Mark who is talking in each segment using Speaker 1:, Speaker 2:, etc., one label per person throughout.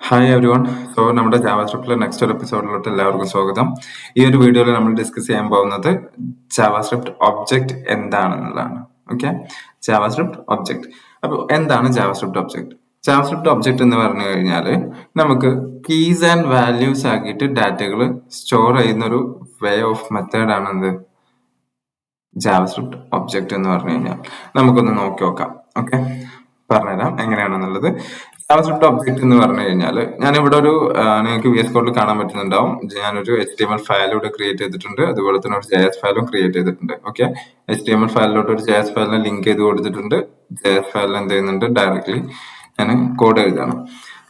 Speaker 1: Hi every one. So നമ്മുടെ ജാവാസ്ക്രിപ്റ്റിലെ next ഒരു എപ്പിസോഡിലോട്ട് എല്ലാവർക്കും സ്വാഗതം. ഈ ഒരു വീഡിയോയിൽ നമ്മൾ ഡിസ്കസ് ചെയ്യാൻ പോകുന്നത് ജാവാസ്ക്രിപ്റ്റ് ഒബ്ജക്റ്റ് എന്താണെന്നുള്ളതാണ്. Okay, JavaScript object. അപ്പോൾ എന്താണ് ജാവാസ്ക്രിപ്റ്റ് ഒബ്ജക്റ്റ്? ജാവാസ്ക്രിപ്റ്റ് ഒബ്ജക്റ്റ് എന്ന് പറഞ്ഞു കഴിഞ്ഞാൽ നമുക്ക് കീസ് ആൻഡ് വാല്യൂസ് ആക്കിയിട്ട് ഡാറ്റകൾ സ്റ്റോർ ചെയ്യുന്ന ഒരു വേ ഓഫ് മെത്തേഡാണ് എന്ത് ജാവാസ്ക്രിപ്റ്റ് ഒബ്ജക്റ്റ് എന്ന് പറഞ്ഞു കഴിഞ്ഞാൽ. നമുക്കൊന്ന് നോക്കി നോക്കാം. ഓക്കെ, പറഞ്ഞുതരാം എങ്ങനെയാണെന്നുള്ളത്. ജാവാസ്ക്രിപ്റ്റ് ഒബ്ജക്റ്റ് എന്ന് പറഞ്ഞു കഴിഞ്ഞാൽ ഞാനിവിടെ ഒരു നിങ്ങൾക്ക് VS കോഡിൽ കാണാൻ പറ്റുന്നുണ്ടാവും. ഞാനൊരു HTML ഫയൽ ഇവിടെ ക്രിയേറ്റ് ചെയ്തിട്ടുണ്ട്, അതുപോലെ തന്നെ ഒരു JS ഫയലും ക്രിയേറ്റ് ചെയ്തിട്ടുണ്ട്. ഓക്കെ, HTML ഫയലിലോട്ട് ഒരു JS ഫയലിനെ ലിങ്ക് ചെയ്ത് കൊടുത്തിട്ടുണ്ട്. JS ഫയലിൽ എന്ത് ചെയ്യുന്നുണ്ട്, ഡയറക്ട്ലി ഞാൻ കോഡ് എഴുതാണ്.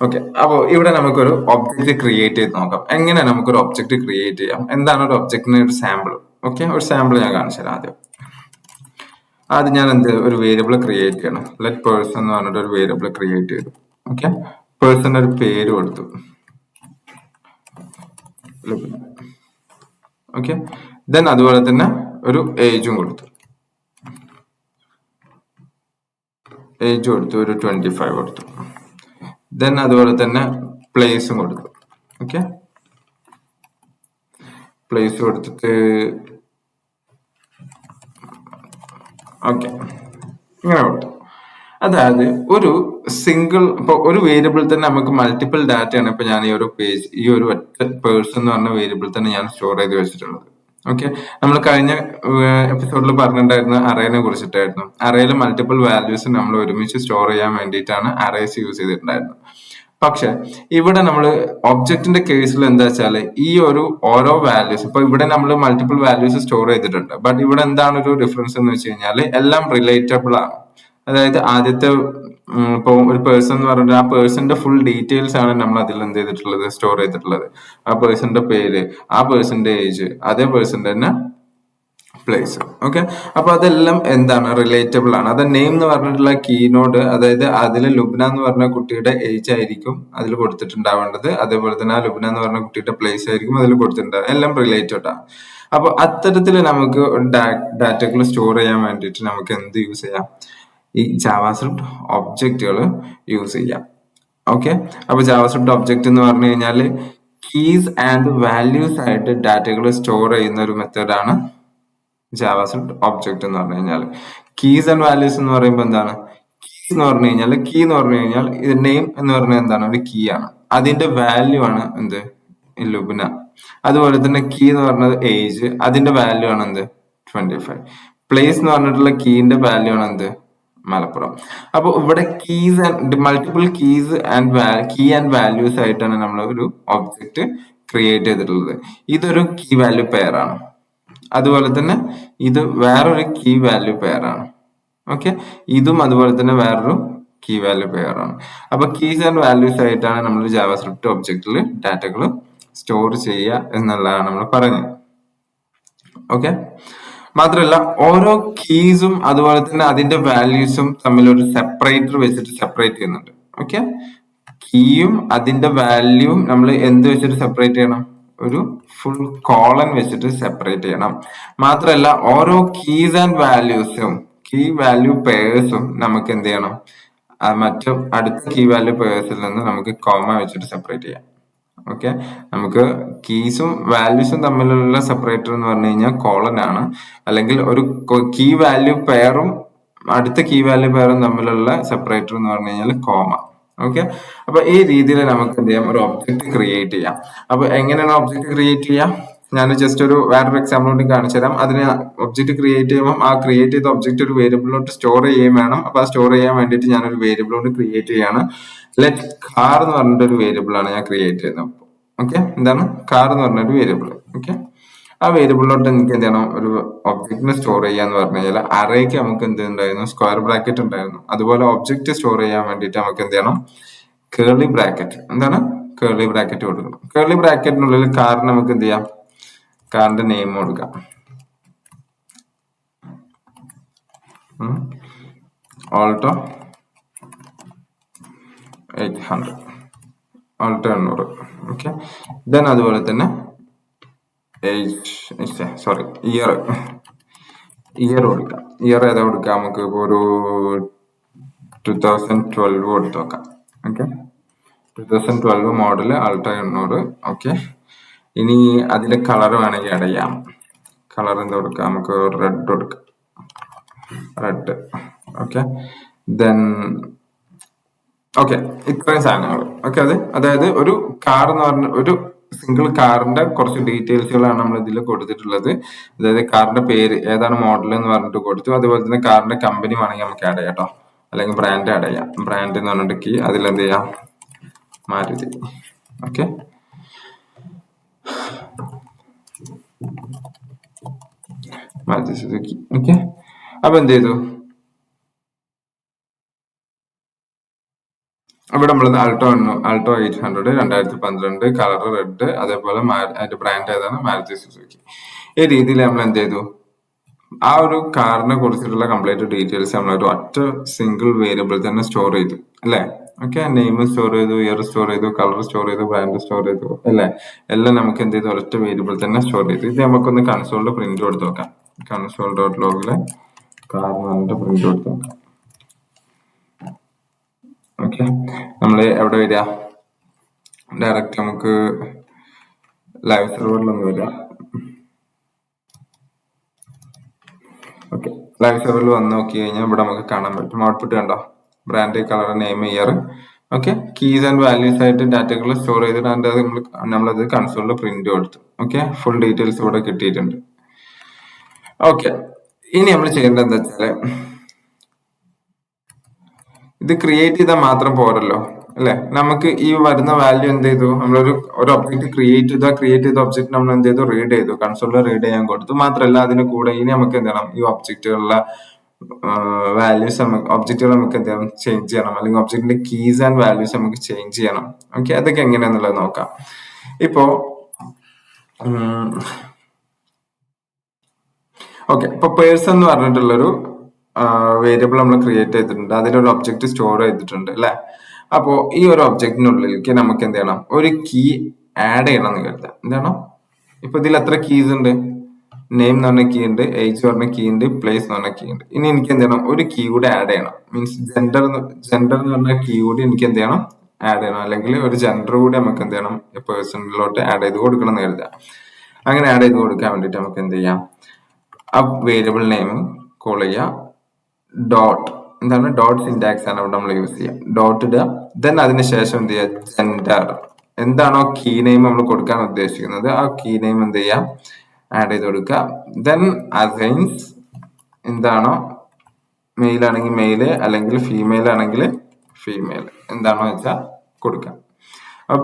Speaker 1: ഓക്കെ, അപ്പോൾ ഇവിടെ നമുക്കൊരു ഒബ്ജക്റ്റ് ക്രിയേറ്റ് ചെയ്ത് നോക്കാം. എങ്ങനെ നമുക്കൊരു ഒബ്ജക്റ്റ് ക്രിയേറ്റ് ചെയ്യാം, എന്താണ് ഒരു ഒബ്ജക്റ്റിന് ഒരു സാമ്പിൾ. ഓക്കെ, ഒരു സാമ്പിൾ ഞാൻ കാണിച്ചു തരാം. ആദ്യം ഞാൻ ഒരു വേരിയബിൾ ക്രിയേറ്റ് ചെയ്യണം. ലെറ്റ് പേഴ്സൺ എന്ന് പറഞ്ഞിട്ട് ഒരു വേരിയബിൾ ക്രിയേറ്റ് ചെയ്തു. ഓക്കെ, പേഴ്സന്റെ ഒരു പേര് കൊടുത്തു. ഓക്കെ, ദെൻ അതുപോലെ തന്നെ ഒരു ഏജും കൊടുത്തു. ഒരു 25 കൊടുത്തു. ദെൻ അതുപോലെ തന്നെ പ്ലേസും കൊടുത്തു. ഓക്കെ, പ്ലേസ് കൊടുത്തിട്ട് ഓക്കെ ഇങ്ങനെ കൊടുത്തു. അതായത് ഒരു സിംഗിൾ ഇപ്പൊ ഒരു വേരിയബിൾ തന്നെ നമുക്ക് മൾട്ടിപ്പിൾ ഡാറ്റയാണ് ഇപ്പൊ ഞാൻ ഈ ഒരു ഒറ്റ പേഴ്സൺ എന്ന് പറഞ്ഞ വേരിയബിൾ തന്നെ ഞാൻ സ്റ്റോർ ചെയ്ത് വെച്ചിട്ടുള്ളത്. ഓക്കെ, നമ്മൾ കഴിഞ്ഞ എപ്പിസോഡിൽ പറഞ്ഞിട്ടുണ്ടായിരുന്ന അറേനെ കുറിച്ചിട്ടായിരുന്നു. അറേയിൽ മൾട്ടിപ്പിൾ വാല്യൂസ് നമ്മൾ ഒരുമിച്ച് സ്റ്റോർ ചെയ്യാൻ വേണ്ടിയിട്ടാണ് അറേസ് യൂസ് ചെയ്തിട്ടുണ്ടായിരുന്നത്. പക്ഷെ ഇവിടെ നമ്മൾ ഒബ്ജക്റ്റിന്റെ കേസിൽ എന്താ വെച്ചാൽ ഈ ഓരോ വാല്യൂസ് ഇപ്പൊ ഇവിടെ നമ്മൾ മൾട്ടിപ്പിൾ വാല്യൂസ് സ്റ്റോർ ചെയ്തിട്ടുണ്ട്. ബട്ട് ഇവിടെ എന്താണ് ഒരു ഡിഫറൻസ് എന്ന് വെച്ച് കഴിഞ്ഞാൽ എല്ലാം റിലേറ്റബിൾ ആണ്. അതായത് ആദ്യത്തെ ഇപ്പൊ ഒരു പേഴ്സൺ എന്ന് പറഞ്ഞാൽ ആ പേഴ്സന്റെ ഫുൾ ഡീറ്റെയിൽസ് ആണ് നമ്മൾ അതിൽ എന്ത് ചെയ്തിട്ടുള്ളത്, സ്റ്റോർ ചെയ്തിട്ടുള്ളത്. ആ പേഴ്സന്റെ പേര്, ആ പേഴ്സന്റെ ഏജ്, അതേ പേഴ്സന്റെ തന്നെ പ്ലേസ്. ഓക്കെ, അപ്പൊ അതെല്ലാം എന്താണ്, റിലേറ്റബിൾ ആണ്. അത് നെയിം എന്ന് പറഞ്ഞിട്ടുള്ള കീനോട്, അതായത് അതിൽ ലുബ്ന എന്ന് പറഞ്ഞ കുട്ടിയുടെ ഏജ് ആയിരിക്കും അതിൽ കൊടുത്തിട്ടുണ്ടാവേണ്ടത്. അതേപോലെ തന്നെ ആ ലുബ്ന എന്ന് പറഞ്ഞ കുട്ടിയുടെ പ്ലേസ് ആയിരിക്കും അതിൽ കൊടുത്തിട്ടുണ്ടാവുക. എല്ലാം റിലേറ്റഡ് ആണ്. അപ്പൊ അത്തരത്തിൽ നമുക്ക് ഡാറ്റകൾ സ്റ്റോർ ചെയ്യാൻ വേണ്ടിയിട്ട് നമുക്ക് എന്ത് യൂസ് ചെയ്യാം, ഈ ജാവാസ്ക്രിപ്റ്റ് ഒബ്ജക്റ്റുകൾ യൂസ് ചെയ്യാം. ഓക്കെ, അപ്പൊ ജാവാസ്ക്രിപ്റ്റ് ഒബ്ജക്റ്റ് എന്ന് പറഞ്ഞു കഴിഞ്ഞാൽ കീസ് ആൻഡ് വാല്യൂസ് ആയിട്ട് ഡാറ്റകൾ സ്റ്റോർ ചെയ്യുന്ന ഒരു മെത്തേഡാണ് ജാവാസ്ക്രിപ്റ്റ് ഒബ്ജക്റ്റ് എന്ന് പറഞ്ഞു കഴിഞ്ഞാൽ. കീസ് ആൻഡ് വാല്യൂസ് എന്ന് പറയുമ്പോൾ എന്താണ്, കീസ് എന്ന് പറഞ്ഞു കഴിഞ്ഞാൽ ഇത് നെയിം എന്ന് പറഞ്ഞാൽ എന്താണ്, ഒരു കീ ആണ്. അതിന്റെ വാല്യൂ ആണ് എന്ത്, ലുബ്ന. അതുപോലെ തന്നെ കീ എന്ന് പറഞ്ഞത് ഏജ്, അതിന്റെ വാല്യൂ ആണ് എന്ത്, 25. പ്ലേസ് എന്ന് പറഞ്ഞിട്ടുള്ള കീന്റെ വാല്യൂ ആണ് എന്ത്, മലപ്പുറം. അപ്പൊ ഇവിടെ keys and multiple keys and values ആയിട്ടാണ് നമ്മൾ ഒരു ഒബ്ജക്റ്റ് ക്രിയേറ്റ് ചെയ്തിട്ടുള്ളത്. ഇതൊരു കീ വാല്യൂ പെയർ ആണ്. അതുപോലെ തന്നെ ഇത് വേറൊരു കീ വാല്യൂ പെയർ ആണ്. ഓക്കെ, ഇതും അതുപോലെ തന്നെ വേറൊരു കീ വാല്യൂ പെയർ ആണ്. അപ്പൊ കീസ് ആൻഡ് വാല്യൂസ് ആയിട്ടാണ് നമ്മൾ ജാവാസ്ക്രിപ്റ്റ് ഒബ്ജക്റ്റിൽ ഡാറ്റകൾ സ്റ്റോർ ചെയ്യുക എന്നുള്ളതാണ് നമ്മൾ പറഞ്ഞത്. ഓക്കെ, മാത്രമല്ല ഓരോ കീസും അതുപോലെ തന്നെ അതിന്റെ വാല്യൂസും തമ്മിൽ ഒരു സെപ്പറേറ്റർ വെച്ചിട്ട് സെപ്പറേറ്റ് ചെയ്യുന്നുണ്ട്. ഓക്കെ, കീയും അതിന്റെ വാല്യൂവും നമ്മൾ എന്ത് വെച്ചിട്ട് സെപ്പറേറ്റ് ചെയ്യണം, ഒരു ഫുൾ കോളൻ വെച്ചിട്ട് സെപ്പറേറ്റ് ചെയ്യണം. മാത്രമല്ല ഓരോ കീസ് ആൻഡ് വാല്യൂസും കീ വാല്യൂ പെയർസും നമുക്ക് എന്ത് ചെയ്യണം, മറ്റു അടുത്ത കീ വാല്യൂ പെയർസിൽ നിന്ന് നമുക്ക് കോമ വെച്ചിട്ട് സെപ്പറേറ്റ് ചെയ്യാം. ഓക്കെ, നമുക്ക് കീസും വാല്യൂസും തമ്മിലുള്ള സെപ്പറേറ്റർ എന്ന് പറഞ്ഞു കഴിഞ്ഞാൽ കോളൻ ആണ്. അല്ലെങ്കിൽ ഒരു കീ വാല്യൂ പെയറും അടുത്ത കീ വാല്യൂ പെയറും തമ്മിലുള്ള സെപ്പറേറ്റർ എന്ന് പറഞ്ഞു കഴിഞ്ഞാൽ കോമ. ഓക്കെ, അപ്പൊ ഈ രീതിയിൽ നമുക്ക് എന്ത് ചെയ്യാം, ഒരു ഒബ്ജക്റ്റ് ക്രിയേറ്റ് ചെയ്യാം. അപ്പൊ എങ്ങനെയാണ് ഒബ്ജക്റ്റ് ക്രിയേറ്റ് ചെയ്യാം, ഞാൻ ജസ്റ്റ് വേറൊരു എക്സാമ്പിൾ കൂടി കാണിച്ചു തരാം. അതിന് ഒബ്ജക്റ്റ് ക്രിയേറ്റ് ചെയ്യുമ്പോൾ ആ ക്രിയേറ്റ് ചെയ്ത ഒബ്ജക്റ്റ് ഒരു വേരിയബിളിലോട്ട് സ്റ്റോർ ചെയ്യുകയും വേണം. അപ്പൊ ആ സ്റ്റോർ ചെയ്യാൻ വേണ്ടിയിട്ട് ഞാനൊരു വേരിയബിളോട് ക്രിയേറ്റ് ചെയ്യാണ്. ലെറ്റ് കാർ എന്ന് പറഞ്ഞിട്ട് ഒരു വേരിയബിൾ ആണ് ഞാൻ ക്രിയേറ്റ് ചെയ്യുന്നത്. ഓക്കെ, എന്താണ് കാർ എന്ന് പറഞ്ഞൊരു വേരിയബിൾ. ഓക്കെ, ആ വേരിയബിളിലോട്ട് എനിക്ക് എന്ത് ചെയ്യണം, ഒരു ഒബ്ജക്റ്റിനെ സ്റ്റോർ ചെയ്യാന്ന് പറഞ്ഞു കഴിഞ്ഞാൽ അറേക്ക് നമുക്ക് എന്ത് ഉണ്ടായിരുന്നു, സ്ക്വയർ ബ്രാക്കറ്റ് ഉണ്ടായിരുന്നു. അതുപോലെ ഒബ്ജക്റ്റ് സ്റ്റോർ ചെയ്യാൻ വേണ്ടിയിട്ട് നമുക്ക് എന്ത് ചെയ്യണം, കേർലി ബ്രാക്കറ്റ്, എന്താണ് കേർലി ബ്രാക്കറ്റ് കൊടുക്കണം. കേർലി ബ്രാക്കറ്റിനുള്ളിൽ കാറിന് നമുക്ക് എന്ത് ചെയ്യാം, കാറിന്റെ നെയിം കൊടുക്കാം. Alto 800, Alto 800. ഓക്കെ, ദെൻ അതുപോലെ തന്നെ ഇയർ കൊടുക്കാം. ഇയർ ഏതാ കൊടുക്കാം, നമുക്ക് ഇപ്പോൾ ഒരു 2012 കൊടുത്തു നോക്കാം. Okay, 2012 model ultra 800. ഓക്കെ, ഇനി അതിന്റെ കളർ വേണമെങ്കിൽ ആഡ് ചെയ്യാം. കളർ എന്താ കൊടുക്കാം, നമുക്ക് റെഡ് കൊടുക്കാം, റെഡ്. ഓക്കെ, ദെൻ ഓക്കെ, ഇത്രയും സാധനങ്ങൾ. ഓക്കെ, അതായത് ഒരു കാർ എന്ന് പറഞ്ഞ ഒരു സിംഗിൾ കാറിന്റെ കുറച്ച് ഡീറ്റെയിൽസുകളാണ് നമ്മൾ ഇതിൽ കൊടുത്തിട്ടുള്ളത്. അതായത് കാറിന്റെ പേര് ഏതാണ്, മോഡൽ എന്ന് പറഞ്ഞിട്ട് കൊടുത്തു. അതുപോലെ തന്നെ കാറിന്റെ കമ്പനി വേണമെങ്കിൽ നമുക്ക് ആഡ് ചെയ്യാം കേട്ടോ, അല്ലെങ്കിൽ ബ്രാൻഡ് ആഡ് ചെയ്യാം. ബ്രാൻഡ് എന്ന് പറഞ്ഞിട്ട് കീ അതിലെന്ത് ചെയ്യാം, Maruti. Okay, Maruti Suzuki. Okay, അപ്പൊ എന്ത് ചെയ്തു, ഇവിടെ നമ്മൾ ആൾട്ടോ 800 2012 കളർ റെഡ്, അതേപോലെ അതിന്റെ ബ്രാൻഡ് ഏതാണ്, മാരുതി സുസുക്കി. ഈ രീതിയിൽ നമ്മൾ എന്ത് ചെയ്തു, ആ ഒരു കാറിനെ കുറിച്ചിട്ടുള്ള കംപ്ലീറ്റ് ഡീറ്റെയിൽസ് നമ്മൾ ഒരു ഒറ്റ സിംഗിൾ വേരിയബിൾ തന്നെ സ്റ്റോർ ചെയ്തു അല്ലെ. ഓക്കെ, നെയിം സ്റ്റോർ ചെയ്തു, ഇയർ സ്റ്റോർ ചെയ്തു, കളർ സ്റ്റോർ ചെയ്തു, ബ്രാൻഡ് സ്റ്റോർ ചെയ്തു അല്ലെ. എല്ലാം നമുക്ക് എന്ത് ചെയ്തു, ഒറ്റ വേരിയബിൾ തന്നെ സ്റ്റോർ ചെയ്തു. ഇത് നമുക്കൊന്ന് കൺസോളിൽ പ്രിന്റ് കൊടുത്ത് നോക്കാം. console.logല് കാറിന് പ്രിന്റ് കൊടുത്ത് നോക്കാം. ഓക്കെ, നമ്മൾ എവിടെ വരിക, ഡയറക്റ്റ് നമുക്ക് ലൈവ് സെർവറിലൊന്നും വരിക. ഓക്കെ, ലൈവ് സെർവറിൽ വന്ന് നോക്കി കഴിഞ്ഞാൽ ഇവിടെ നമുക്ക് കാണാൻ പറ്റും ഔട്ട്പുട്ട് കണ്ടോ, brand, colour, name, year. Okay, keys and values ആയിട്ട് ഡാറ്റകൾ സ്റ്റോർ ചെയ്തിട്ട് നമ്മളത് കൺസോളിൽ പ്രിന്റ് കൊടുത്തു. ഓക്കെ, ഫുൾ ഡീറ്റെയിൽസ് ഇവിടെ കിട്ടിയിട്ടുണ്ട്. ഓക്കെ, ഇനി നമ്മൾ ചെയ്യേണ്ടത് എന്താ വെച്ചാല്, ഇത് ക്രിയേറ്റ് ചെയ്താൽ മാത്രം പോരല്ലോ അല്ലെ. നമുക്ക് ഈ വരുന്ന വാല്യൂ എന്ത് ചെയ്തു, നമ്മളൊരു ഒബ്ജക്ട് ക്രിയേറ്റ് ചെയ്ത ഒബ്ജക്ട് നമ്മൾ എന്ത് ചെയ്തു, റീഡ് ചെയ്തു, കൺസോളിൽ റീഡ് ചെയ്യാൻ കൊടുത്തു. മാത്രമല്ല അതിന് കൂടെ ഇനി നമുക്ക് എന്ത് ചെയ്യണം, ഈ ഒബ്ജക്റ്റുകളുടെ വാല്യൂസ് ഒബ്ജക്റ്റുകൾ നമുക്ക് എന്ത് ചെയ്യണം, ചേഞ്ച് ചെയ്യണം, അല്ലെങ്കിൽ ഒബ്ജക്റ്റിന്റെ കീസ് ആൻഡ് വാല്യൂസ് നമുക്ക് ചേഞ്ച് ചെയ്യണം. ഓക്കെ, അതൊക്കെ എങ്ങനെയാന്നുള്ളത് നോക്കാം. ഇപ്പോ ഓക്കെ, ഇപ്പൊ പേഴ്സൺ എന്ന് പറഞ്ഞിട്ടുള്ളൊരു വേരിയബിൾ നമ്മൾ ക്രിയേറ്റ് ചെയ്തിട്ടുണ്ട്, അതിലൊരു ഒബ്ജക്റ്റ് സ്റ്റോർ ചെയ്തിട്ടുണ്ട് അല്ലെ. അപ്പോ ഈ ഒരു ഒബ്ജക്റ്റിനുള്ളിലേക്ക് നമുക്ക് എന്ത് ചെയ്യണം, ഒരു കീ ആഡ് ചെയ്യണം എന്ന് കരുതാം. എന്താണ്, ഇപ്പൊ ഇതിൽ എത്ര കീസ് ഉണ്ട്, നെയിം എന്ന് പറഞ്ഞ കീ ഉണ്ട്, ഏജ് പറഞ്ഞ കീ ഉണ്ട്, പ്ലേസ് എന്ന് പറഞ്ഞ കീ ഉണ്ട്. ഇനി എനിക്ക് എന്ത് ചെയ്യണം, ഒരു കീ കൂടെ ആഡ് ചെയ്യണം. മീൻസ് ജെൻഡർ എന്ന് പറഞ്ഞ കീ കൂടി എനിക്ക് എന്ത് ചെയ്യണം, ആഡ് ചെയ്യണം. അല്ലെങ്കിൽ ഒരു ജെൻഡർ കൂടി നമുക്ക് എന്ത് ചെയ്യണം, പേഴ്സണിലോട്ട് ആഡ് ചെയ്ത് കൊടുക്കണം എന്ന് കരുതാം. അങ്ങനെ ആഡ് ചെയ്ത് കൊടുക്കാൻ വേണ്ടിയിട്ട് നമുക്ക് എന്ത് ചെയ്യാം, ആ വേരിയബിൾ നെയിം കോൾ ചെയ്യാം, ഡോട്ട്, എന്താണ് ഡോട്ട് സിന്റാക്സ് ആണ് അവിടെ നമ്മൾ യൂസ് ചെയ്യാം. ഡോട്ട് ഇടുക, ദെൻ അതിനുശേഷം എന്ത് ചെയ്യുക, ജെൻഡർ, എന്താണോ കീ നെയിം നമ്മൾ കൊടുക്കാൻ ഉദ്ദേശിക്കുന്നത് ആ കീ നെയിം എന്ത് ചെയ്യാം, ആഡ് ചെയ്ത് കൊടുക്കുക. ദെൻ അസൈൻസ്, എന്താണോ മെയിൽ ആണെങ്കിൽ മെയില്, അല്ലെങ്കിൽ ഫീമെയിൽ ആണെങ്കിൽ ഫീമെയിൽ, എന്താണോ വെച്ചാൽ കൊടുക്കാം.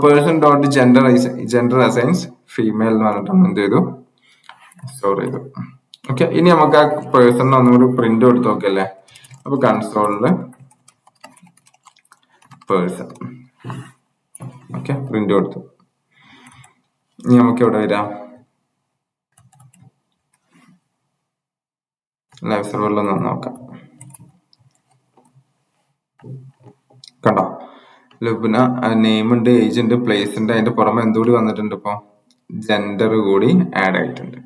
Speaker 1: Person dot gender assigns female എന്ന് പറഞ്ഞിട്ട് നമ്മൾ എന്ത് ചെയ്തു, സ്റ്റോർ ചെയ്തു. ഓക്കെ, ഇനി നമുക്ക് ആ പേഴ്സൺ ഒന്നുകൂടി പ്രിന്റ് കൊടുത്ത് നോക്കല്ലേ. അപ്പൊ കൺസോളില് പേഴ്സൺ, ഓക്കെ, പ്രിന്റ് കൊടുത്തു. ഇനി നമുക്ക് എവിടെ വരാം, ലൈവ് സെർവറിലൊന്ന് നോക്കാം. കണ്ടോ, ലുബ്ന നെയിം ഉണ്ട്, ഏജ് ഉണ്ട്, പ്ലേസ് ഉണ്ട്, അതിന്റെ പുറമെ എന്തുകൂടി വന്നിട്ടുണ്ട്, ഇപ്പൊ ജെൻഡർ കൂടി ആഡ് ആയിട്ടുണ്ട്.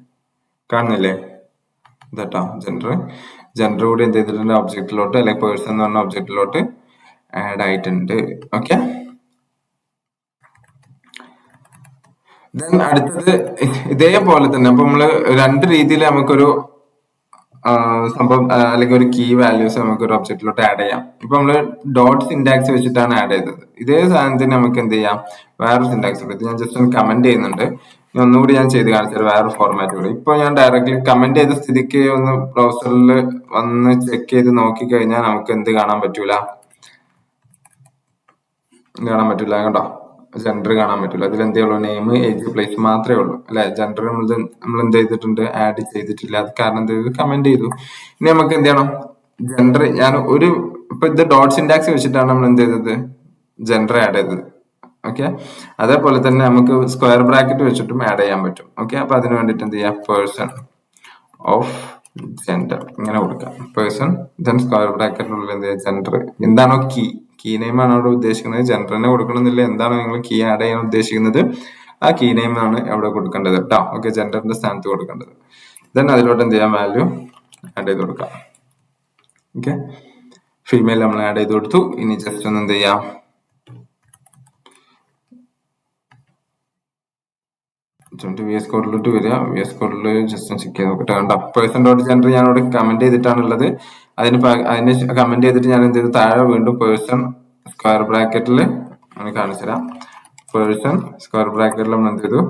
Speaker 1: കാണുന്നില്ലേ, ഇതാട്ടോ ജെൻഡർ കൂടി എന്ത് ചെയ്തിട്ടുണ്ട്, ഒബ്ജക്റ്റിലോട്ട്, അല്ലെങ്കിൽ പേഴ്സൺ എന്ന് പറഞ്ഞ ഒബ്ജക്റ്റിലോട്ട് ആഡ് ആയിട്ടുണ്ട്. ഓക്കെ, ദെൻ അടുത്തത് ഇതേപോലെ തന്നെ. അപ്പൊ നമ്മള് രണ്ട് രീതിയിൽ നമുക്കൊരു സംഭവം അല്ലെങ്കിൽ ഒരു കീ വാല്യൂസ് നമുക്ക് ഒരു ഒബ്ജക്റ്റിലോട്ട് ആഡ് ചെയ്യാം. ഇപ്പൊ നമ്മള് ഡോട്ട് സിന്റാക്സ് വെച്ചിട്ടാണ് ആഡ് ചെയ്തത്. ഇതേ സാധനത്തിന് നമുക്ക് എന്ത് ചെയ്യാം, വേറൊരു സിന്റാക്സ് ഉണ്ട്. ഇത് ഞാൻ ജസ്റ്റ് ഒന്ന് കമന്റ് ചെയ്യുന്നുണ്ട്, ഒന്നുകൂടി ഞാൻ ചെയ്ത് കാണിച്ചത് വേറെ ഫോർമാറ്റ് കൂടി. ഇപ്പൊ ഞാൻ ഡയറക്റ്റ്ലി കമന്റ് ചെയ്ത സ്ഥിതിക്ക് ഒന്ന് ബ്രൗസറിൽ വന്ന് ചെക്ക് ചെയ്ത് നോക്കി കഴിഞ്ഞാൽ നമുക്ക് എന്ത് കാണാൻ പറ്റൂല, കേട്ടോ, ജെൻഡർ കാണാൻ പറ്റില്ല. അതിൽ എന്തേ ഉള്ളൂ, നെയിം, ഏജ്, പ്ലേസ് മാത്രമേ ഉള്ളൂ അല്ലെ. ജെൻഡർ നമ്മൾ എന്ത് ചെയ്തിട്ടുണ്ട്, ആഡ് ചെയ്തിട്ടില്ല. അത് കാരണം എന്ത് ചെയ്തു, കമന്റ് ചെയ്തു. ഇനി നമുക്ക് എന്ത് ചെയ്യണം, ജെൻഡർ ഞാൻ ഇപ്പൊ ഇത് ഡോട്ട് സിന്റാക്സ് വെച്ചിട്ടാണ് നമ്മൾ എന്ത് ചെയ്തത്, ജെൻഡർ ആഡ് ചെയ്തത്. ഓക്കെ, അതേപോലെ തന്നെ നമുക്ക് സ്ക്വയർ ബ്രാക്കറ്റ് വെച്ചിട്ടും ആഡ് ചെയ്യാൻ പറ്റും. ഓക്കെ, അപ്പൊ അതിന് വേണ്ടിട്ട് എന്ത് ചെയ്യാം, പേഴ്സൺ ഓഫ് ജെൻഡർ ഇങ്ങനെ കൊടുക്കാം. പേഴ്സൺ ദെൻ സ്ക്വയർ ബ്രാക്കറ്റിനുള്ളിൽ എന്ത് ചെയ്യാം, ജെൻഡർ, എന്താണോ കീ നെയിം ആണ് അവിടെ ഉദ്ദേശിക്കുന്നത്, ജെൻഡറിനെ കൊടുക്കണമെന്നില്ല, എന്താണോ നിങ്ങൾ കീ ആഡ് ചെയ്യാൻ ഉദ്ദേശിക്കുന്നത് ആ കീ നെയിം ആണ് അവിടെ കൊടുക്കേണ്ടത് കേട്ടോ. ഓക്കെ, ജെൻഡറിന്റെ സ്ഥാനത്ത് കൊടുക്കേണ്ടത്. ദെൻ അതിലോട്ട് എന്ത് ചെയ്യാം, വാല്യൂ ആഡ് ചെയ്ത് കൊടുക്കാം. ഓക്കെ, ഫീമെയിൽ നമ്മൾ ആഡ് ചെയ്ത് കൊടുത്തു. ഇനി ജസ്റ്റ് ഒന്ന് എന്ത് ചെയ്യാം, VS കോഡിലോട്ട് വരിക. VS കോഡിൽ ജസ്റ്റ് ചെക്ക് ചെയ്ത് നോക്കട്ടെ. കണ്ടോ പേഴ്സൺ ഡോട്ട് ജെൻഡർ ഞാൻ ഇവിടെ കമന്റ് ചെയ്തിട്ടാണുള്ളത്. അതിന് കമന്റ് ചെയ്തിട്ട് ഞാൻ എന്ത് ചെയ്തു, താഴെ വീണ്ടും പേഴ്സൺ സ്ക്വയർ ബ്രാക്കറ്റിൽ കാണിച്ചു തരാം. പേഴ്സൺ സ്ക്വയർ ബ്രാക്കറ്റിൽ നമ്മൾ എന്ത് ചെയ്തു,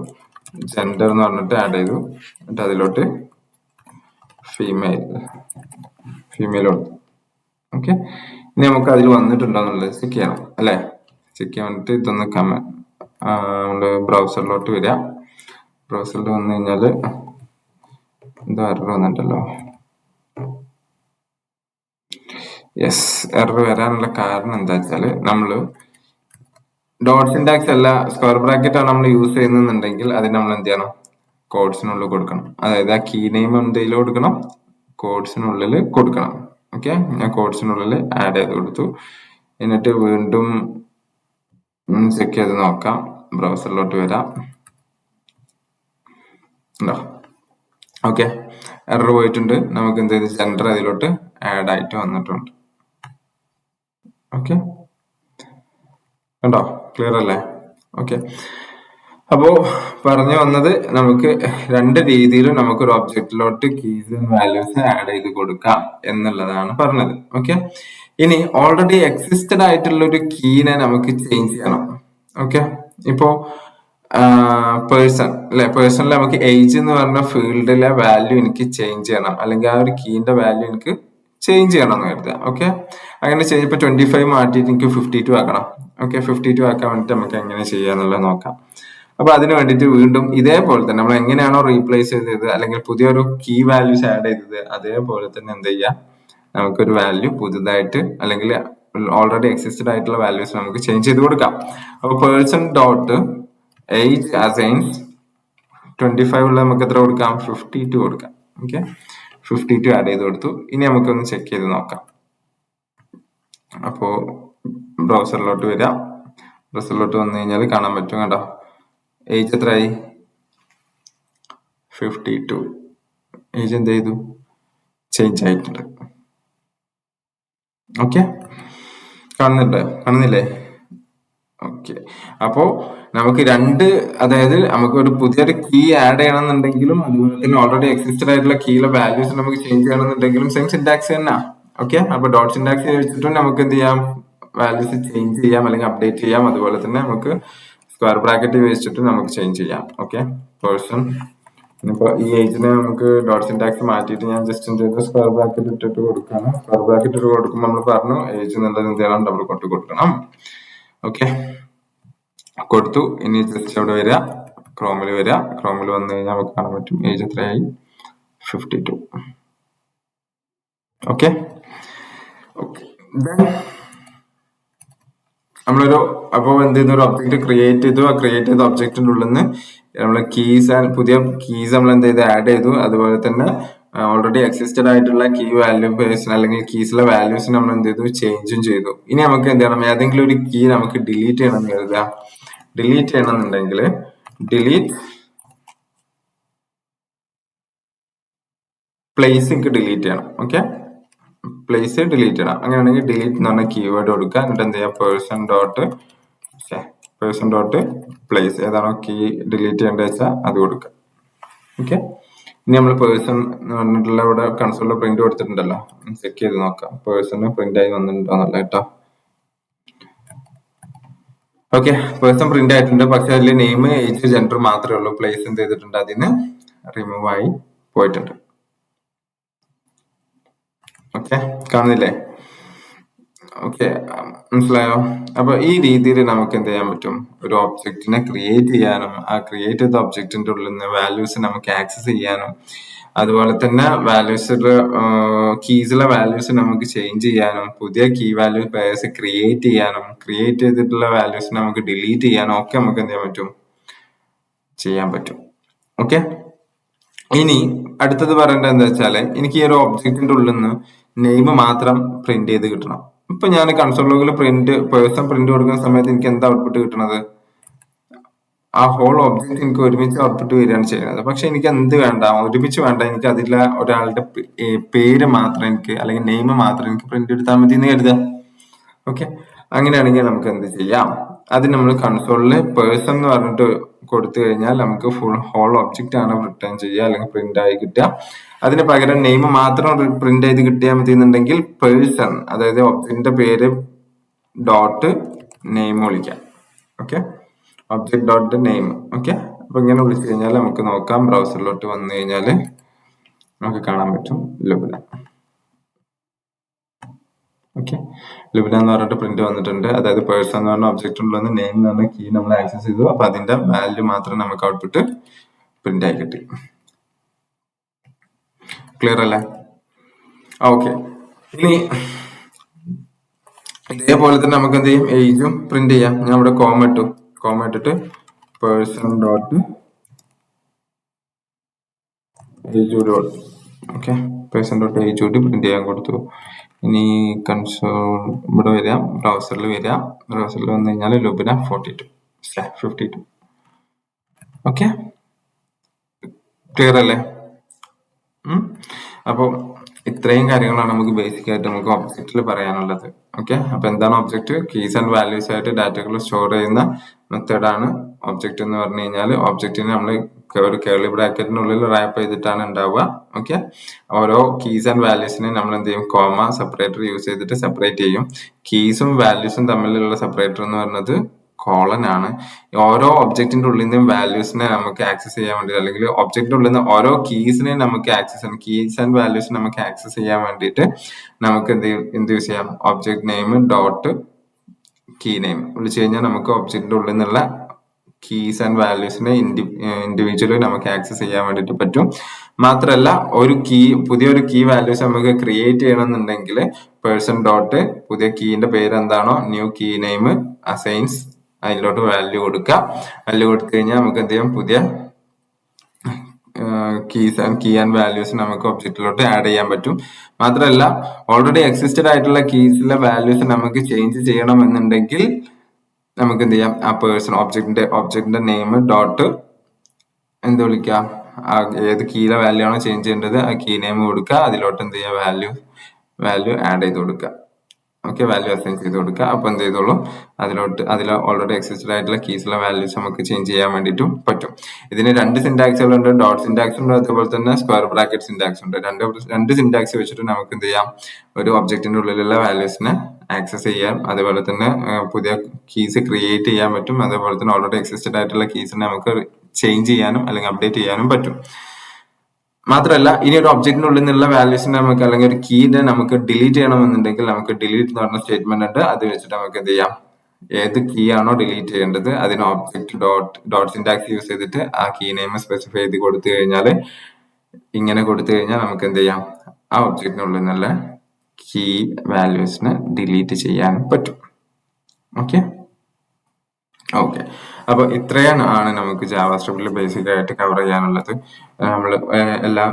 Speaker 1: ജെൻഡർ എന്ന് പറഞ്ഞിട്ട് ആഡ് ചെയ്തു. എന്നിട്ട് അതിലോട്ട് ഫീമെയിൽ കൊടുത്തു. ഓക്കെ, ഇനി നമുക്ക് അതിൽ വന്നിട്ടുണ്ടോ എന്നുള്ളത് ചെക്ക് ചെയ്യണം അല്ലെ. ചെക്ക് ചെയ്യാൻ വേണ്ടിട്ട് ഇതൊന്ന് നമ്മള് ബ്രൗസറിലോട്ട് വരിക. ബ്രൗസറിൽ വന്നു കഴിഞ്ഞാല് എന്തോ എറർ വന്നിട്ടല്ലോ. യെസ്, എറർ വരാനുള്ള കാരണം എന്താ വെച്ചാല് നമ്മള് ഡോട്ട് സിൻടാക്സ് അല്ല സ്ക്വയർ ബ്രാക്കറ്റ് ആണ് നമ്മൾ യൂസ് ചെയ്യുന്നുണ്ടെങ്കിൽ അതിന് നമ്മൾ എന്ത് ചെയ്യണം, കോഡ്സിനുള്ളിൽ കൊടുക്കണം. അതായത് ആ കീ നെയിം എന്തെങ്കിലും കൊടുക്കണം, കോഡ്സിനുള്ളിൽ കൊടുക്കണം. ഓക്കെ, ഞാൻ കോഡ്സിനുള്ളിൽ ആഡ് ചെയ്ത് കൊടുത്തു. എന്നിട്ട് വീണ്ടും ചെക്ക് ചെയ്ത് നോക്കാം. ബ്രൗസറിലോട്ട് വരാം. ഉണ്ടോ? ഓക്കെ, എറർ പോയിട്ടുണ്ട്. നമുക്ക് എന്ത് ചെയ്ത് ജെൻഡർ അതിലോട്ട് ആഡ് ആയിട്ട് വന്നിട്ടുണ്ട്. ഓക്കെ, കണ്ടോ? ക്ലിയർ അല്ലേ? ഓക്കെ, അപ്പോ പറഞ്ഞു വന്നത് നമുക്ക് രണ്ട് രീതിയിലും നമുക്കൊരു ഒബ്ജക്റ്റിലോട്ട് കീസ് വാല്യൂസ് ആഡ് ചെയ്ത് കൊടുക്കാം എന്നുള്ളതാണ് പറഞ്ഞത്. ഓക്കെ, ഇനി ഓൾറെഡി എക്സിസ്റ്റഡ് ആയിട്ടുള്ള ഒരു കീനെ നമുക്ക് ചേഞ്ച് ചെയ്യണം. ഓക്കെ, ഇപ്പോ പേഴ്സൺ അല്ലെ, പേഴ്സണിൽ നമുക്ക് ഏജ് എന്ന് പറഞ്ഞ ഫീൽഡിലെ വാല്യൂ എനിക്ക് ചേഞ്ച് ചെയ്യണം, അല്ലെങ്കിൽ ആ ഒരു കീന്റെ വാല്യൂ എനിക്ക് ചേഞ്ച് ചെയ്യണം എന്ന് കരുതുക. ഓക്കെ, അങ്ങനെ ഇപ്പൊ 25 മാറ്റിയിട്ട് എനിക്ക് 52 ആക്കണം. ഓക്കെ, 52 ആക്കാൻ വേണ്ടിട്ട് നമുക്ക് എങ്ങനെ ചെയ്യാന്നുള്ളത് നോക്കാം. അപ്പൊ അതിന് വേണ്ടിയിട്ട് വീണ്ടും ഇതേപോലെ തന്നെ നമ്മൾ എങ്ങനെയാണോ റീപ്ലേസ് ചെയ്തത് അല്ലെങ്കിൽ പുതിയൊരു കീ വാല്യൂസ് ആഡ് ചെയ്തത് അതേപോലെ തന്നെ എന്ത് ചെയ്യാം, നമുക്കൊരു വാല്യൂ പുതുതായിട്ട് അല്ലെങ്കിൽ ഓൾറെഡി എക്സിസ്റ്റഡ് ആയിട്ടുള്ള വാല്യൂസ് നമുക്ക് ചേഞ്ച് ചെയ്ത് കൊടുക്കാം. അപ്പൊ പേഴ്സൺ ഡോട്ട് ഏജ് അസൈൻസ് 25 ഉള്ള നമുക്ക് എത്ര കൊടുക്കാം, 52 കൊടുക്കാം. ഓക്കെ, 52 ആഡ് ചെയ്ത് കൊടുത്തു. ഇനി നമുക്കൊന്ന് ചെക്ക് ചെയ്ത് നോക്കാം. അപ്പോ ബ്രൗസറിലോട്ട് വരാം. ബ്രൗസറിലോട്ട് വന്നു കഴിഞ്ഞാൽ കാണാൻ പറ്റും. കണ്ടോ, ഏജ് എത്രയായി, 52. ഏജ് എന്ത് ചെയ്തു, ചേഞ്ച് ആയിട്ടുണ്ട്. ഓക്കെ, കാണുന്നില്ലേ? ഓക്കെ, അപ്പോ നമുക്ക് അതായത് നമുക്ക് ഒരു പുതിയൊരു കീ ആഡ് ചെയ്യണമെന്നുണ്ടെങ്കിലും അതുപോലെ തന്നെ ഓൾറെഡി എക്സിസ്റ്റഡ് ആയിട്ടുള്ള കീയിലെ വാല്യൂസ് നമുക്ക് ചേഞ്ച് ചെയ്യണമെന്നുണ്ടെങ്കിലും സെയിം സിൻടാക്സ് തന്നെ. ഓക്കെ, അപ്പൊ ഡോട്ട് സിൻടാക്സ് വെച്ചിട്ടും നമുക്ക് എന്ത് ചെയ്യാം, വാല്യൂസ് ചേഞ്ച് ചെയ്യാം അല്ലെങ്കിൽ അപ്ഡേറ്റ് ചെയ്യാം. അതുപോലെ തന്നെ നമുക്ക് സ്ക്വയർ ബ്രാക്കറ്റ് വെച്ചിട്ട് നമുക്ക് ചേഞ്ച് ചെയ്യാം. ഓക്കെ, പേഴ്സൺ ഇനിയിപ്പോ ഈ ഏജിനെ നമുക്ക് ഡോട്ട് സിൻടാക്സ് മാറ്റിയിട്ട് ഞാൻ ജസ്റ്റ് എന്ത് ചെയ്തു, സ്ക്വയർ ബ്രാക്കറ്റ് ഇട്ടിട്ട് കൊടുക്കണം. സ്ക്വയർ ബ്രാക്കറ്റ് ഇട്ട് കൊടുക്കുമ്പോൾ നമ്മൾ പറഞ്ഞു ഏജ് എന്നുള്ളത് എന്ത് ചെയ്യണം, ഡബിൾ കോട്ട് കൊടുക്കണം. ഓക്കെ, കൊടുത്തു. ഇനി ജസ്റ്റ് അവിടെ വരിക, ക്രോമിൽ വരിക. ക്രോമിൽ വന്നു കഴിഞ്ഞാൽ നമുക്ക് കാണാൻ പറ്റും ഏജ് എത്രയായി, 52. ഓക്കെ, നമ്മളൊരു അപ്പൊ എന്ത് ചെയ്തു, ഒരു ഒബ്ജക്ട് ക്രിയേറ്റ് ചെയ്തു. ആ ക്രിയേറ്റ് ചെയ്ത ഒബ്ജക്റ്റിന്റെ ഉള്ളിൽ നിന്ന് നമ്മൾ പുതിയ കീസ് നമ്മൾ എന്ത് ചെയ്ത് ആഡ് ചെയ്തു. അതുപോലെ തന്നെ ഓൾറെഡി എക്സിസ്റ്റഡ് ആയിട്ടുള്ള കീ വാല്യൂസ് അല്ലെങ്കിൽ കീസിലെ വാല്യൂസ് നമ്മൾ എന്ത് ചെയ്തു, ചേഞ്ചും ചെയ്തു. ഇനി നമുക്ക് എന്ത് ചെയ്യണം, ഏതെങ്കിലും ഒരു കീ നമുക്ക് ഡിലീറ്റ് ചെയ്യണം എന്ന് കരുതുക. ഡിലീറ്റ് ചെയ്യണമെന്നുണ്ടെങ്കിൽ ഡിലീറ്റ് പ്ലേസ് എനിക്ക് ഡിലീറ്റ് ചെയ്യണം. ഓക്കെ, പ്ലേസ് ഡിലീറ്റ് ചെയ്യണം. അങ്ങനെയാണെങ്കിൽ ഡിലീറ്റ് എന്ന് പറഞ്ഞ കീവേഡ് കൊടുക്കുക. എന്നിട്ട് എന്ത് ചെയ്യുക, പേഴ്സൺ ഡോട്ട് പ്ലേസ് ഏതാണോ കീ ഡിലീറ്റ് ചെയ്യേണ്ടത് വെച്ചാൽ അത് കൊടുക്കുക. ഓക്കെ, ഇനി നമ്മൾ പേഴ്സൺ എന്ന് പറഞ്ഞിട്ടുള്ള ഇവിടെ കൺസോളിൽ പ്രിന്റ് കൊടുത്തിട്ടുണ്ടല്ലോ, ചെക്ക് ചെയ്ത് നോക്കാം പേഴ്സണ് പ്രിന്റ് ആയി വന്നിട്ടുണ്ടോ എന്നല്ല കേട്ടോ. ഓക്കെ, പേഴ്സൺ പ്രിന്റ് ആയിട്ടുണ്ട്. പക്ഷെ അതിൽ നെയിം, ഏജ്, ജെൻഡർ മാത്രമേ ഉള്ളൂ. പ്ലേസ് എന്ത് ചെയ്തിട്ടുണ്ട്, അതിന് റിമൂവ് ആയി പോയിട്ടുണ്ട്. ഓക്കെ, കാണുന്നില്ലേ? ഓക്കെ, മനസ്സിലായോ? അപ്പൊ ഈ രീതിയിൽ നമുക്ക് എന്ത് ചെയ്യാൻ പറ്റും, ഒരു ഒബ്ജക്റ്റിനെ ക്രിയേറ്റ് ചെയ്യാനും ആ ക്രിയേറ്റ് ചെയ്ത ഒബ്ജക്റ്റിന്റെ ഉള്ളിൽ നിന്ന് വാല്യൂസ് നമുക്ക് ആക്സസ് ചെയ്യാനും അതുപോലെ തന്നെ കീസിലെ വാല്യൂസ് നമുക്ക് ചേഞ്ച് ചെയ്യാനും പുതിയ കീ വാല്യൂ പേഴ്സ് ക്രിയേറ്റ് ചെയ്യാനും ക്രിയേറ്റ് ചെയ്തിട്ടുള്ള വാല്യൂസ് നമുക്ക് ഡിലീറ്റ് ചെയ്യാനും ഒക്കെ നമുക്ക് എന്ത് ചെയ്യാൻ പറ്റും. ഓക്കെ, ഇനി അടുത്തത് പറയേണ്ടത് എന്താ വെച്ചാല്, എനിക്ക് ഈ ഒരു ഒബ്ജക്റ്റിന്റെ ഉള്ളിൽ നിന്ന് നെയിം മാത്രം പ്രിന്റ് ചെയ്ത് കിട്ടണം. ഇപ്പൊ ഞാൻ കൺസോൾ ലോഗിൽ പേഴ്സൺ പ്രിന്റ് കൊടുക്കുന്ന സമയത്ത് എനിക്ക് എന്താ ഔട്ട്പുട്ട് കിട്ടുന്നത്, ആ ഹോൾ ഒബ്ജക്റ്റ് എനിക്ക് ഒരുമിച്ച് ഔട്ട്പുട്ട് വരികയാണ് ചെയ്യുന്നത്. പക്ഷെ എനിക്ക് എന്ത് വേണ്ട, ഒരുമിച്ച് വേണ്ട, എനിക്ക് അതിലെ ഒരാളുടെ പേര് മാത്രം എനിക്ക് അല്ലെങ്കിൽ നെയിം മാത്രം എനിക്ക് പ്രിന്റ് എടുത്താൽ മതി എന്ന് കരുതുക. ഓക്കെ, അങ്ങനെയാണെങ്കിൽ നമുക്ക് എന്ത് ചെയ്യാം, അത് നമ്മൾ കൺസോളിൽ പേഴ്സൺ എന്ന് പറഞ്ഞിട്ട് കൊടുത്തു കഴിഞ്ഞാൽ നമുക്ക് ഹോൾ ഒബ്ജക്റ്റ് ആണ് റിട്ടേൺ ചെയ്യുക അല്ലെങ്കിൽ പ്രിന്റ് ആയി കിട്ടുക. അതിന് പകരം നെയിം മാത്രം പ്രിന്റ് ചെയ്ത് കിട്ടിയാൽ മതി എന്നുണ്ടെങ്കിൽ പേഴ്സൺ, അതായത് ഒബ്ജക്റ്റിന്റെ പേര് ഡോട്ട് നെയിം വിളിക്കാം. Okay, object dot name. Okay, അപ്പൊ ഇങ്ങനെ വിളിച്ചു കഴിഞ്ഞാൽ നമുക്ക് നോക്കാം. ബ്രൗസറിലോട്ട് വന്നു കഴിഞ്ഞാൽ നമുക്ക് കാണാൻ പറ്റും ലുബ്ന. ഓക്കെ, ലുബ്ന എന്ന് പറഞ്ഞിട്ട് പ്രിന്റ് വന്നിട്ടുണ്ട്. അതായത് പേഴ്സൺ എന്ന് പറഞ്ഞ ഒബ്ജക്റ്റ് ഉള്ളത്, നെയിം എന്ന് പറഞ്ഞ കീ നമ്മൾ ആക്സസ് ചെയ്തു. അപ്പൊ അതിന്റെ വാല്യൂ മാത്രം നമുക്ക് ഔട്ട്പുട്ട് പ്രിന്റ് ആയി കിട്ടി. ക്ലിയർ അല്ലേ? ഓക്കെ, ഇനി ഇതേപോലെ തന്നെ നമുക്ക് എന്ത് ചെയ്യും, ഏജും പ്രിന്റ് ചെയ്യാം. ഞാൻ ഇവിടെ കോമ ഇട്ടിട്ട് person dot age dot, okay, person dot age കൂടി പ്രിന്റ് ചെയ്യാൻ കൊടുത്തു. ഇനി കൺസോൾ ഇവിടെ വരാം, ബ്രൗസറിൽ വരാം. ബ്രൗസറിൽ വന്നു കഴിഞ്ഞാൽ ലുബ്ന 52. ഓക്കെ, ക്ലിയർ അല്ലേ? അപ്പോൾ ഇത്രയും കാര്യങ്ങളാണ് നമുക്ക് ബേസിക് ആയിട്ട് നമുക്ക് ഒബ്ജക്റ്റിൽ പറയാനുള്ളത്. ഓക്കെ, അപ്പൊ എന്താണ് ഒബ്ജക്റ്റ്? കീസ് ആൻഡ് വാല്യൂസ് ആയിട്ട് ഡാറ്റകൾ സ്റ്റോർ ചെയ്യുന്ന മെത്തേഡാണ് ഒബ്ജക്റ്റ് എന്ന് പറഞ്ഞു കഴിഞ്ഞാൽ. ഒബ്ജക്റ്റിനെ നമ്മൾ ഒരു കേർലി ബ്രാക്കറ്റിനുള്ളിൽ റാപ്പ് ചെയ്തിട്ടാണ് ഉണ്ടാവുക. ഓക്കെ, ഓരോ കീസ് ആൻഡ് വാല്യൂസിനെ നമ്മൾ എന്ത് ചെയ്യും, കോമ സെപ്പറേറ്റർ യൂസ് ചെയ്തിട്ട് സെപ്പറേറ്റ് ചെയ്യും. കീസും വാല്യൂസും തമ്മിലുള്ള സെപ്പറേറ്റർ എന്ന് പറയുന്നത് കോളൻ ആണ്. ഓരോ ഒബ്ജക്റ്റിന്റെ ഉള്ളിൽ നിന്നും വാല്യൂസിനെ നമുക്ക് ആക്സസ് ചെയ്യാൻ വേണ്ടി, അല്ലെങ്കിൽ ഒബ്ജക്റ്റിന്റെ ഉള്ളിൽ നിന്ന് ഓരോ കീസിനെ നമുക്ക് കീസ് ആൻഡ് വാല്യൂസ് നമുക്ക് ആക്സസ് ചെയ്യാൻ വേണ്ടിയിട്ട് നമുക്ക് എന്ത് യൂസ് ചെയ്യാം, object name dot key name വിളിച്ചു കഴിഞ്ഞാൽ നമുക്ക് ഒബ്ജക്റ്റിന്റെ ഉള്ളിൽ നിന്നുള്ള കീസ് ആൻഡ് വാല്യൂസിനെ ഇൻഡിവിജ്വലി നമുക്ക് ആക്സസ് ചെയ്യാൻ വേണ്ടിയിട്ട് പറ്റും. മാത്രമല്ല, പുതിയൊരു കീ വാല്യൂസ് നമുക്ക് ക്രിയേറ്റ് ചെയ്യണമെന്നുണ്ടെങ്കിൽ പേഴ്സൺ ഡോട്ട് പുതിയ കീന്റെ പേര് എന്താണോ, ന്യൂ കീ നെയിം അസൈൻസ്, അതിലോട്ട് വാല്യൂ കൊടുക്കുക. വാല്യൂ കൊടുത്തു കഴിഞ്ഞാൽ നമുക്ക് എന്ത് ചെയ്യാം, പുതിയ കീ ആൻഡ് വാല്യൂസ് നമുക്ക് ഒബ്ജക്റ്റിലോട്ട് ആഡ് ചെയ്യാൻ പറ്റും. മാത്രമല്ല, ഓൾറെഡി എക്സിസ്റ്റഡ് ആയിട്ടുള്ള കീസിലെ വാല്യൂസ് നമുക്ക് ചേഞ്ച് ചെയ്യണം എന്നുണ്ടെങ്കിൽ നമുക്ക് എന്ത് ചെയ്യാം, ആ പേഴ്സൺ ഒബ്ജക്റ്റിന്റെ നെയിം ഡോട്ട് എന്ത് വിളിക്കാം, ഏത് കീയിലെ വാല്യൂ ആണോ ചേഞ്ച് ചെയ്യേണ്ടത് ആ കീ നെയിം കൊടുക്കുക. അതിലോട്ട് എന്ത് ചെയ്യുക, വാല്യൂ ആഡ് ചെയ്ത് കൊടുക്കുക. ഓക്കെ, വാല്യൂ അസൈൻ ചെയ്ത് കൊടുക്കുക. അപ്പൊ എന്ത് ചെയ്തോളും, അതിൽ ഓൾറെഡി എക്സിസ്റ്റഡ് ആയിട്ടുള്ള കീസിലെ വാല്യൂസ് നമുക്ക് ചേഞ്ച് ചെയ്യാൻ വേണ്ടിയിട്ടും പറ്റും. ഇതിന് രണ്ട് സിന്റാക്സുകളുണ്ട്, ഡോട്ട് സിന്റാക്സ് ഉണ്ട്, അതുപോലെ തന്നെ സ്ക്വയർ ബ്രാക്കറ്റ് സിന്റാക്സ് ഉണ്ട്. രണ്ട് സിന്റാക്സ് വെച്ചിട്ട് നമുക്ക് എന്ത് ചെയ്യാം, ഒരു ഒബ്ജക്റ്റിന്റെ ഉള്ളിലുള്ള വാല്യൂസിനെ ആക്സസ് ചെയ്യാം. അതുപോലെ തന്നെ പുതിയ കീസ് ക്രിയേറ്റ് ചെയ്യാൻ പറ്റും. അതേപോലെ തന്നെ ഓൾറെഡി എക്സിസ്റ്റഡ് ആയിട്ടുള്ള കീസിനെ നമുക്ക് ചേഞ്ച് ചെയ്യാനും അല്ലെങ്കിൽ അപ്ഡേറ്റ് ചെയ്യാനും പറ്റും. മാത്രമല്ല, ഇനി ഒരു ഒബ്ജക്റ്റിന്റെ ഉള്ളിൽ നിന്നുള്ള വാല്യൂസിനെ നമുക്ക്, അല്ലെങ്കിൽ ഒരു കീനെ നമുക്ക് ഡിലീറ്റ് ചെയ്യണമെന്നുണ്ടെങ്കിൽ നമുക്ക് ഡിലീറ്റ് എന്ന് പറഞ്ഞ സ്റ്റേറ്റ്മെന്റ് ഉണ്ട്. അത് വെച്ചിട്ട് നമുക്ക് എന്ത് ചെയ്യാം, ഏത് കീ ആണോ ഡിലീറ്റ് ചെയ്യേണ്ടത് അതിന് ഒബ്ജക്റ്റ് ഡോട്ട് സിന്റാക്സ് യൂസ് ചെയ്തിട്ട് ആ കീ നെയിം സ്പെസിഫൈ ചെയ്ത് കൊടുത്തു കഴിഞ്ഞാൽ, ഇങ്ങനെ കൊടുത്തു കഴിഞ്ഞാൽ നമുക്ക് എന്ത് ചെയ്യാം, ആ ഒബ്ജക്റ്റിനുള്ളിൽ നിന്നുള്ള കീ വാല്യൂസിനെ ഡിലീറ്റ് ചെയ്യാൻ പറ്റും. ഓക്കെ, അപ്പൊ ഇത്രയാണ് നമുക്ക് ജാവാസ്ക്രിപ്റ്റിൽ ബേസിക് ആയിട്ട് കവർ ചെയ്യാനുള്ളത്. നമ്മൾ എല്ലാ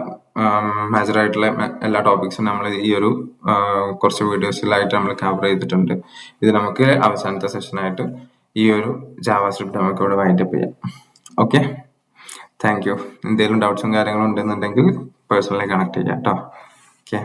Speaker 1: മേജർ ആയിട്ടുള്ള എല്ലാ ടോപ്പിക്സും നമ്മൾ ഈ ഒരു കുറച്ച് വീഡിയോസിലായിട്ട് നമ്മൾ കവർ ചെയ്തിട്ടുണ്ട്. ഇത് നമുക്ക് അവസാനത്തെ സെഷനായിട്ട് ഈ ഒരു ജാവാസ്ക്രിപ്റ്റ് നമുക്ക് ഇവിടെ വൈൻഡപ്പ് ചെയ്യാം. Okay, thank you. എന്തെങ്കിലും ഡൗട്ട്സും കാര്യങ്ങളും ഉണ്ടെന്നുണ്ടെങ്കിൽ പേഴ്സണലി കണക്ട് ചെയ്യാം കേട്ടോ. ഓക്കെ.